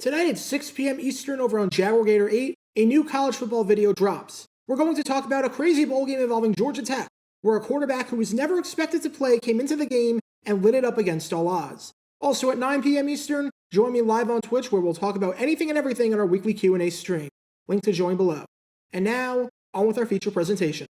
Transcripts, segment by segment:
Tonight at 6 p.m. Eastern over on Jaguar Gator 8, a new college football video drops. We're going to talk about a crazy bowl game involving Georgia Tech, where a quarterback who was never expected to play came into the game and lit it up against all odds. Also at 9 p.m. Eastern, join me live on Twitch where we'll talk about anything and everything in our weekly Q&A stream. Link to join below. And now, on with our feature presentation.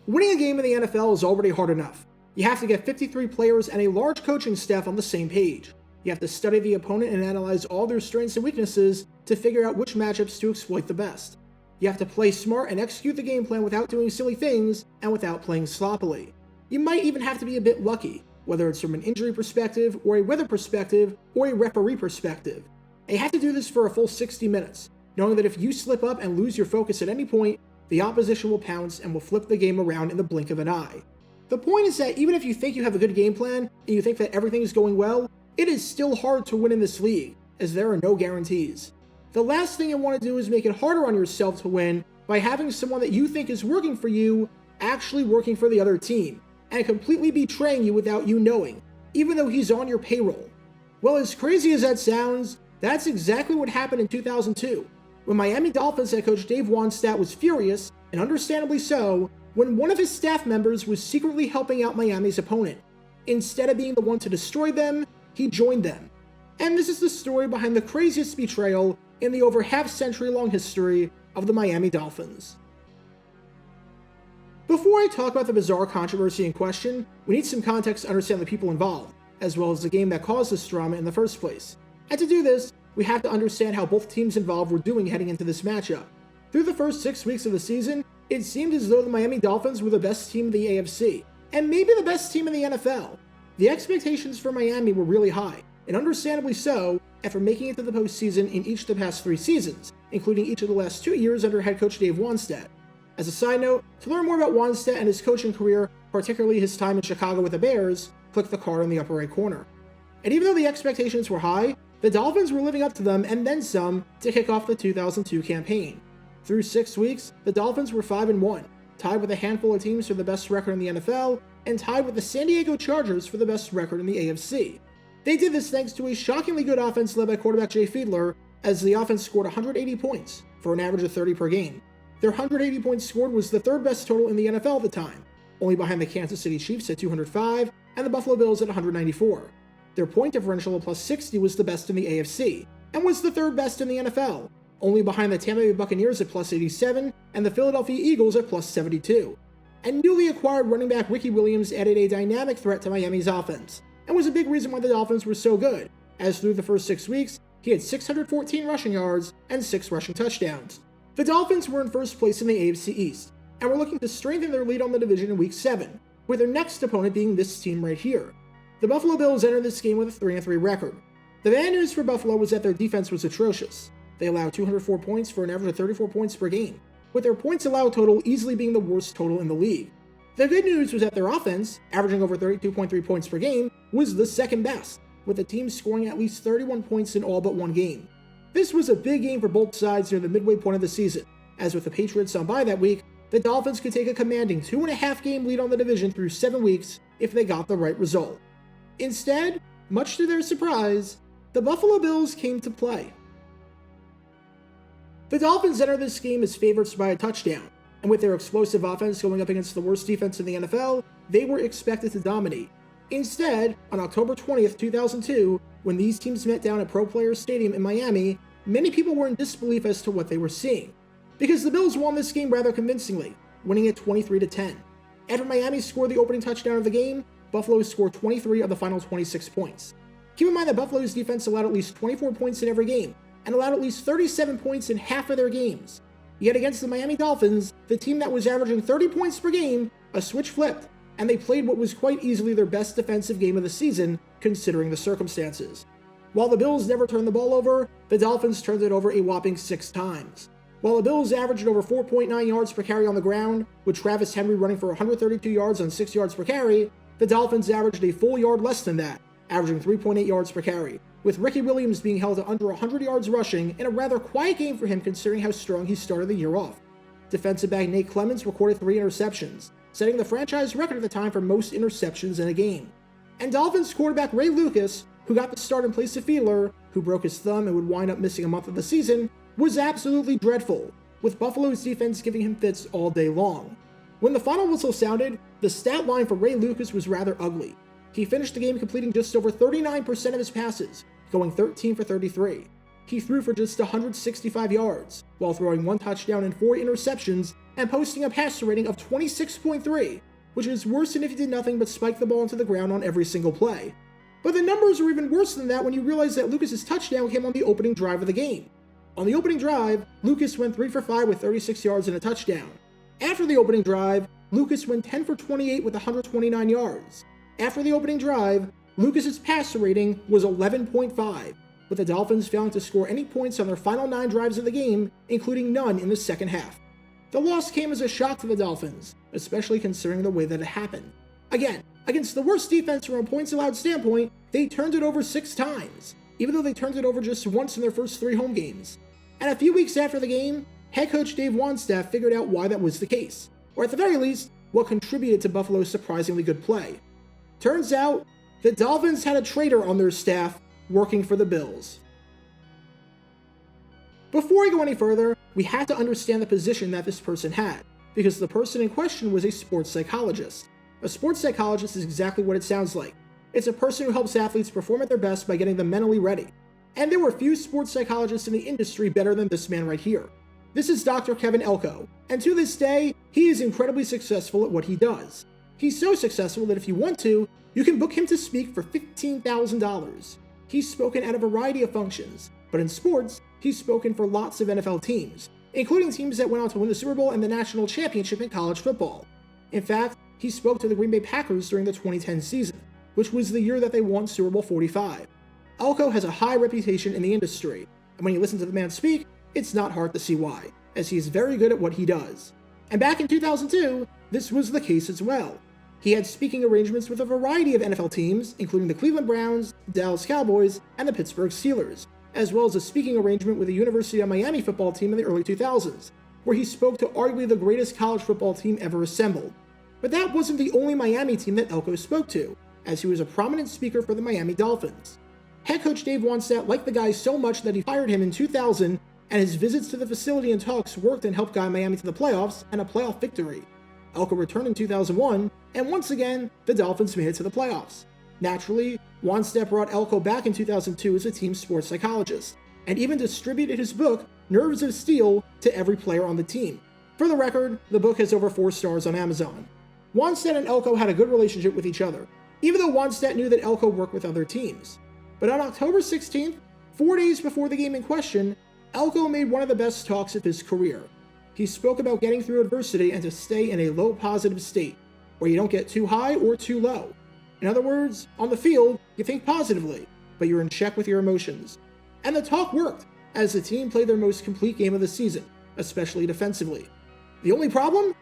Winning a game in the NFL is already hard enough. You have to get 53 players and a large coaching staff on the same page. You have to study the opponent and analyze all their strengths and weaknesses to figure out which matchups to exploit the best. You have to play smart and execute the game plan without doing silly things and without playing sloppily. You might even have to be a bit lucky, whether it's from an injury perspective, or a weather perspective, or a referee perspective. And you have to do this for a full 60 minutes, knowing that if you slip up and lose your focus at any point, the opposition will pounce and will flip the game around in the blink of an eye. The point is that even if you think you have a good game plan, and you think that everything is going well, it is still hard to win in this league, as there are no guarantees. The last thing you want to do is make it harder on yourself to win by having someone that you think is working for you actually working for the other team, and completely betraying you without you knowing, even though he's on your payroll. Well, as crazy as that sounds, that's exactly what happened in 2002, when Miami Dolphins head coach Dave Wannstedt was furious, and understandably so, when one of his staff members was secretly helping out Miami's opponent. Instead of being the one to destroy them, he joined them. And this is the story behind the craziest betrayal in the over half-century-long history of the Miami Dolphins. Before I talk about the bizarre controversy in question, we need some context to understand the people involved, as well as the game that caused this drama in the first place. And to do this, we have to understand how both teams involved were doing heading into this matchup. Through the first 6 weeks of the season, it seemed as though the Miami Dolphins were the best team in the AFC, and maybe the best team in the NFL. The expectations for Miami were really high, and understandably so, after making it to the postseason in each of the past 3 seasons, including each of the last 2 years under head coach Dave Wannstedt. As a side note, to learn more about Wannstedt and his coaching career, particularly his time in Chicago with the Bears, click the card in the upper right corner. And even though the expectations were high, the Dolphins were living up to them and then some to kick off the 2002 campaign. Through 6 weeks, the Dolphins were 5-1, tied with a handful of teams for the best record in the NFL, and tied with the San Diego Chargers for the best record in the AFC. They did this thanks to a shockingly good offense led by quarterback Jay Fiedler, as the offense scored 180 points, for an average of 30 per game. Their 180 points scored was the third best total in the NFL at the time, only behind the Kansas City Chiefs at 205 and the Buffalo Bills at 194. Their point differential of plus 60 was the best in the AFC, and was the third best in the NFL, only behind the Tampa Bay Buccaneers at plus 87 and the Philadelphia Eagles at plus 72. And newly acquired running back Ricky Williams added a dynamic threat to Miami's offense, and was a big reason why the Dolphins were so good, as through the first 6 weeks, he had 614 rushing yards and 6 rushing touchdowns. The Dolphins were in first place in the AFC East, and were looking to strengthen their lead on the division in Week 7, with their next opponent being this team right here. The Buffalo Bills entered this game with a 3-3 record. The bad news for Buffalo was that their defense was atrocious. They allowed 204 points for an average of 34 points per game, with their points allowed total easily being the worst total in the league. The good news was that their offense, averaging over 32.3 points per game, was the second best, with the team scoring at least 31 points in all but one game. This was a big game for both sides near the midway point of the season, as with the Patriots on bye that week, the Dolphins could take a commanding 2.5 game lead on the division through 7 weeks if they got the right result. Instead, much to their surprise, the Buffalo Bills came to play. The Dolphins entered this game as favorites by a touchdown, and with their explosive offense going up against the worst defense in the NFL, they were expected to dominate. Instead, on October 20th, 2002, when these teams met down at Pro Players Stadium in Miami, many people were in disbelief as to what they were seeing, because the Bills won this game rather convincingly, winning it 23-10. After Miami scored the opening touchdown of the game, Buffalo scored 23 of the final 26 points. Keep in mind that Buffalo's defense allowed at least 24 points in every game, and allowed at least 37 points in half of their games. Yet against the Miami Dolphins, the team that was averaging 30 points per game, a switch flipped, and they played what was quite easily their best defensive game of the season, considering the circumstances. While the Bills never turned the ball over, the Dolphins turned it over a whopping 6 times. While the Bills averaged over 4.9 yards per carry on the ground, with Travis Henry running for 132 yards on 6 yards per carry, the Dolphins averaged a full yard less than that, averaging 3.8 yards per carry, with Ricky Williams being held to under 100 yards rushing in a rather quiet game for him considering how strong he started the year off. Defensive back Nate Clements recorded 3 interceptions, setting the franchise record at the time for most interceptions in a game. And Dolphins quarterback Ray Lucas, who got the start in place of Fiedler, who broke his thumb and would wind up missing a month of the season, was absolutely dreadful, with Buffalo's defense giving him fits all day long. When the final whistle sounded, the stat line for Ray Lucas was rather ugly. He finished the game completing just over 39% of his passes, going 13 for 33. He threw for just 165 yards, while throwing 1 touchdown and 4 interceptions, and posting a passer rating of 26.3, which is worse than if he did nothing but spike the ball into the ground on every single play. But the numbers are even worse than that when you realize that Lucas's touchdown came on the opening drive of the game. On the opening drive, Lucas went 3 for 5 with 36 yards and a touchdown. After the opening drive, Lucas went 10 for 28 with 129 yards. After the opening drive, Lucas's passer rating was 11.5, with the Dolphins failing to score any points on their final 9 drives of the game, including none in the second half. The loss came as a shock to the Dolphins, especially considering the way that it happened. Again, against the worst defense from a points allowed standpoint, they turned it over 6 times, even though they turned it over just once in their first 3 home games. And a few weeks after the game, head coach Dave Wannstedt figured out why that was the case, or at the very least, what contributed to Buffalo's surprisingly good play. Turns out, the Dolphins had a traitor on their staff working for the Bills. Before we go any further, we have to understand the position that this person had, because the person in question was a sports psychologist. A sports psychologist is exactly what it sounds like. It's a person who helps athletes perform at their best by getting them mentally ready. And there were few sports psychologists in the industry better than this man right here. This is Dr. Kevin Elko, and to this day, he is incredibly successful at what he does. He's so successful that if you want to, you can book him to speak for $15,000. He's spoken at a variety of functions, but in sports, he's spoken for lots of NFL teams, including teams that went on to win the Super Bowl and the national championship in college football. In fact, he spoke to the Green Bay Packers during the 2010 season, which was the year that they won Super Bowl 45. Elko has a high reputation in the industry, and when you listen to the man speak, it's not hard to see why, as he is very good at what he does. And back in 2002, this was the case as well. He had speaking arrangements with a variety of NFL teams, including the Cleveland Browns, the Dallas Cowboys, and the Pittsburgh Steelers, as well as a speaking arrangement with the University of Miami football team in the early 2000s, where he spoke to arguably the greatest college football team ever assembled. But that wasn't the only Miami team that Elko spoke to, as he was a prominent speaker for the Miami Dolphins. Head coach Dave Wannstedt liked the guy so much that he hired him in 2000, and his visits to the facility and talks worked and helped guide Miami to the playoffs and a playoff victory. Elko returned in 2001, and once again, the Dolphins made it to the playoffs. Naturally, Wannstedt brought Elko back in 2002 as a team sports psychologist, and even distributed his book, Nerves of Steel, to every player on the team. For the record, the book has over 4 stars on Amazon. Wannstedt and Elko had a good relationship with each other, even though Wannstedt knew that Elko worked with other teams. But on October 16th, 4 days before the game in question, Elko made one of the best talks of his career. He spoke about getting through adversity and to stay in a low positive state, where you don't get too high or too low. In other words, on the field, you think positively, but you're in check with your emotions. And the talk worked, as the team played their most complete game of the season, especially defensively. The only problem?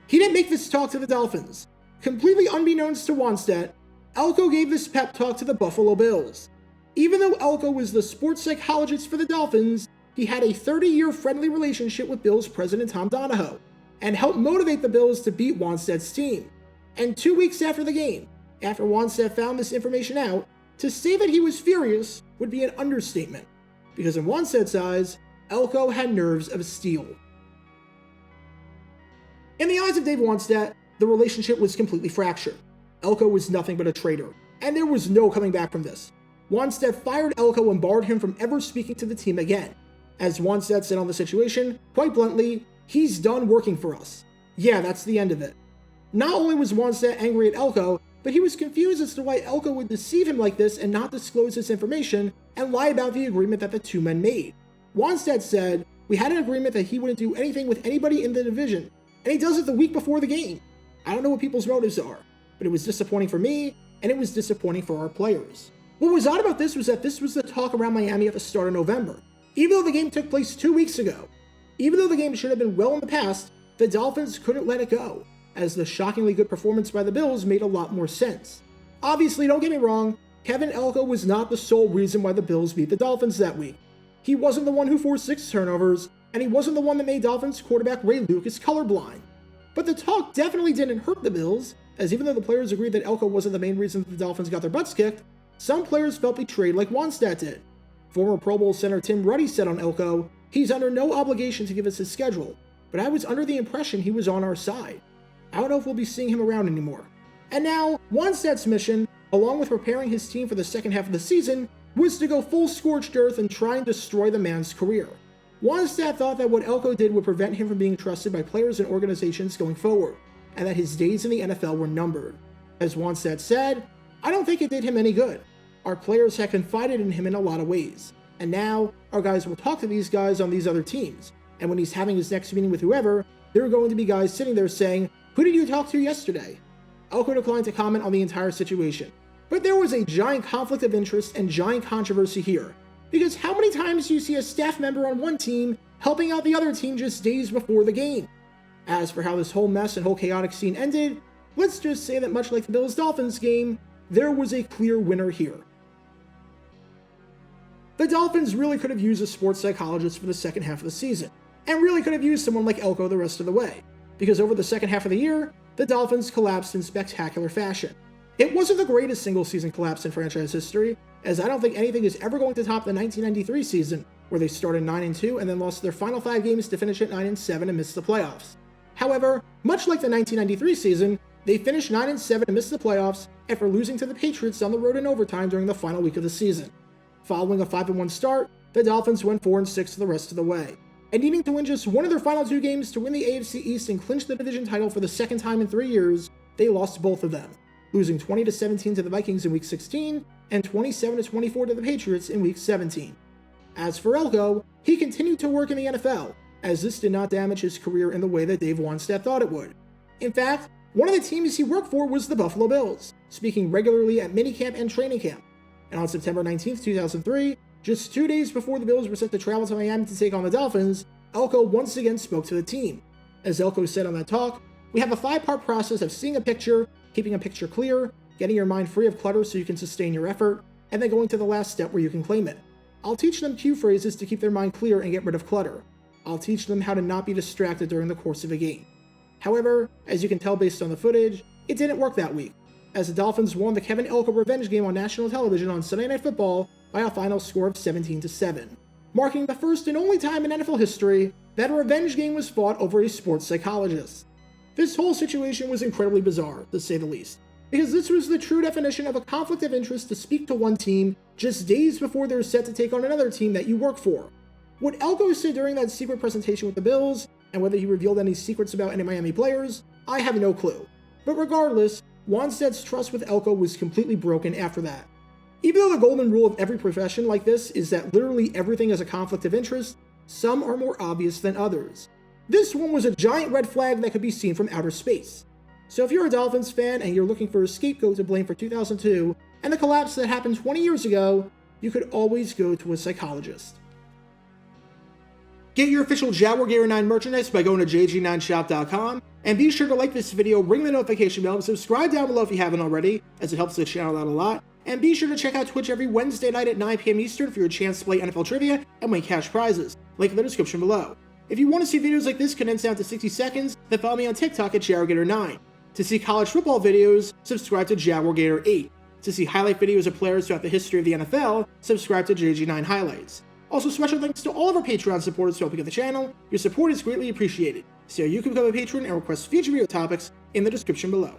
He didn't make this talk to the Dolphins. Completely unbeknownst to Wannstedt, Elko gave this pep talk to the Buffalo Bills. Even though Elko was the sports psychologist for the Dolphins, he had a 30-year friendly relationship with Bills president Tom Donahoe, and helped motivate the Bills to beat Wannstedt's team. And 2 weeks after the game, after Wannstedt found this information out, to say that he was furious would be an understatement, because in Wannstedt's eyes, Elko had nerves of steel. In the eyes of Dave Wannstedt, the relationship was completely fractured. Elko was nothing but a traitor, and there was no coming back from this. Wannstedt fired Elko and barred him from ever speaking to the team again. As Wannstedt said on the situation, quite bluntly, he's done working for us. Yeah, that's the end of it. Not only was Wannstedt angry at Elko, but he was confused as to why Elko would deceive him like this and not disclose this information and lie about the agreement that the two men made. Wannstedt said, "We had an agreement that he wouldn't do anything with anybody in the division, and he does it the week before the game. I don't know what people's motives are, but it was disappointing for me, and it was disappointing for our players." What was odd about this was that this was the talk around Miami at the start of November, even though the game took place 2 weeks ago. Even though the game should have been well in the past, the Dolphins couldn't let it go, as the shockingly good performance by the Bills made a lot more sense. Obviously, don't get me wrong, Kevin Elko was not the sole reason why the Bills beat the Dolphins that week. He wasn't the one who forced 6 turnovers, and he wasn't the one that made Dolphins quarterback Ray Lucas colorblind. But the talk definitely didn't hurt the Bills, as even though the players agreed that Elko wasn't the main reason that the Dolphins got their butts kicked, some players felt betrayed like Wannstedt did. Former Pro Bowl center Tim Ruddy said on Elko, "He's under no obligation to give us his schedule, but I was under the impression he was on our side. I don't know if we'll be seeing him around anymore." And now, Wannstedt's mission, along with preparing his team for the second half of the season, was to go full scorched earth and try and destroy the man's career. Wannstedt thought that what Elko did would prevent him from being trusted by players and organizations going forward, and that his days in the NFL were numbered. As Wannstedt said, "I don't think it did him any good. Our players had confided in him in a lot of ways, and now our guys will talk to these guys on these other teams, and when he's having his next meeting with whoever, there are going to be guys sitting there saying, 'Who did you talk to yesterday?'" Elko declined to comment on the entire situation, but there was a giant conflict of interest and giant controversy here, because how many times do you see a staff member on one team helping out the other team just days before the game? As for how this whole mess and whole chaotic scene ended, let's just say that much like the Bills-Dolphins game, there was a clear winner here. The Dolphins really could have used a sports psychologist for the second half of the season, and really could have used someone like Elko the rest of the way, because over the second half of the year, the Dolphins collapsed in spectacular fashion. It wasn't the greatest single-season collapse in franchise history, as I don't think anything is ever going to top the 1993 season, where they started 9-2 and then lost their final 5 games to finish at 9-7 and miss the playoffs. However, much like the 1993 season, they finished 9-7 and missed the playoffs after losing to the Patriots on the road in overtime during the final week of the season. Following a 5-1 start, the Dolphins went 4-6 the rest of the way, and needing to win just one of their final 2 games to win the AFC East and clinch the division title for the second time in 3 years, they lost both of them, losing 20-17 to the Vikings in Week 16 and 27-24 to the Patriots in Week 17. As for Elko, he continued to work in the NFL, as this did not damage his career in the way that Dave Wannstedt thought it would. In fact, one of the teams he worked for was the Buffalo Bills, speaking regularly at minicamp and training camp. And on September 19, 2003, just 2 days before the Bills were set to travel to Miami to take on the Dolphins, Elko once again spoke to the team. As Elko said on that talk, "We have a 5-part process of seeing a picture, keeping a picture clear, getting your mind free of clutter so you can sustain your effort, and then going to the last step where you can claim it. I'll teach them cue phrases to keep their mind clear and get rid of clutter. I'll teach them how to not be distracted during the course of a game." However, as you can tell based on the footage, it didn't work that week, as the Dolphins won the Kevin Elko revenge game on national television on Sunday Night Football by a final score of 17-7, marking the first and only time in NFL history that a revenge game was fought over a sports psychologist. This whole situation was incredibly bizarre, to say the least, because this was the true definition of a conflict of interest to speak to one team just days before they're set to take on another team that you work for. What Elko said during that secret presentation with the Bills, and whether he revealed any secrets about any Miami players, I have no clue. But regardless, Wannstedt's trust with Elko was completely broken after that. Even though the golden rule of every profession like this is that literally everything is a conflict of interest, some are more obvious than others. This one was a giant red flag that could be seen from outer space. So if you're a Dolphins fan and you're looking for a scapegoat to blame for 2002 and the collapse that happened 20 years ago, you could always go to a psychologist. Get your official Jaguar Gator 9 merchandise by going to jg9shop.com, and be sure to like this video, ring the notification bell, and subscribe down below if you haven't already, as it helps the channel out a lot. And be sure to check out Twitch every Wednesday night at 9 p.m. Eastern for your chance to play NFL trivia and win cash prizes. Link in the description below. If you want to see videos like this condensed down to 60 seconds, then follow me on TikTok at Jaguar Gator 9. To see college football videos, subscribe to Jaguar Gator 8. To see highlight videos of players throughout the history of the NFL, subscribe to JG9 Highlights. Also, special thanks to all of our Patreon supporters for helping out the channel. Your support is greatly appreciated. So you can become a patron and request future video topics in the description below.